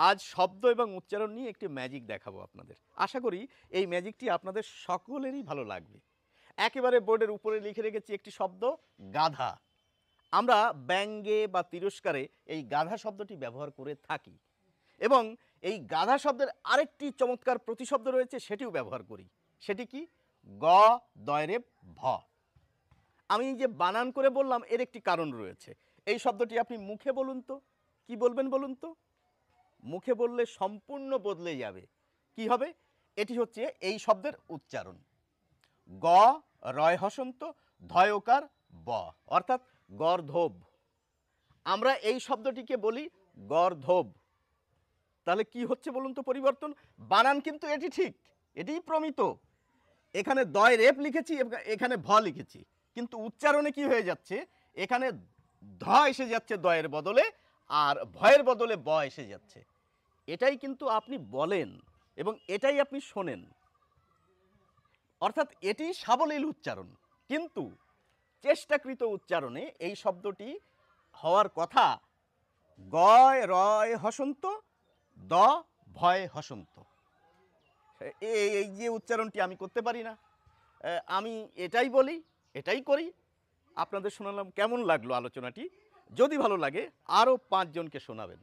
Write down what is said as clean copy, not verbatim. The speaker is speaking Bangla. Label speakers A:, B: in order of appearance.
A: আজ শব্দ এবং উচ্চারণ নিয়ে একটি ম্যাজিক দেখাবো আপনাদের। আশা করি এই ম্যাজিকটি আপনাদের সকলেরই ভালো লাগবে। একেবারে বোর্ডের উপরে লিখে রেখেছি একটি শব্দ, গাধা। আমরা ব্যঙ্গে বা তিরস্কারে এই গাধা শব্দটি ব্যবহার করে থাকি এবং এই গাধা শব্দের আরেকটি চমৎকার প্রতিশব্দ রয়েছে, সেটিও ব্যবহার করি। সেটি কি? গ দয়রেব ভ। আমি যে বানান করে বললাম এর একটি কারণ রয়েছে। এই শব্দটি আপনি মুখে বলুন তো, কি বলবেন বলুন তো? মুখে বললে সম্পূর্ণ বদলে যাবে। কি হবে? এটি হচ্ছে এই শব্দের উচ্চারণ। গ রয় হসন্ত ধয়কার ব, অর্থাৎ গর্ধব। আমরা এই শব্দটিকে বলি গর্ধব। তাহলে কি হচ্ছে বলুন তো পরিবর্তন? বানান কিন্তু এটি ঠিক, এটিই প্রমিত। এখানে দয় রেপ লিখেছি, এখানে ভ লিখেছি, কিন্তু উচ্চারণে কি হয়ে যাচ্ছে? এখানে ধ এসে যাচ্ছে দয়ের বদলে, আর ভয়ের বদলে ব এসে যাচ্ছে। এটাই কিন্তু আপনি বলেন এবং এটাই আপনি শোনেন, অর্থাৎ এটি সাবলীল উচ্চারণ। কিন্তু চেষ্টাকৃত উচ্চারণে এই শব্দটি হওয়ার কথা গয় রয় হসন্ত দ ভয় হসন্ত। এই যে উচ্চারণটি আমি করতে পারি না। আমি এটাই বলি, এটাই করি। আপনাদের শোনালাম, কেমন লাগলো আলোচনাটি? যদি ভালো লাগে আরও 5 জনকে শোনাবেন।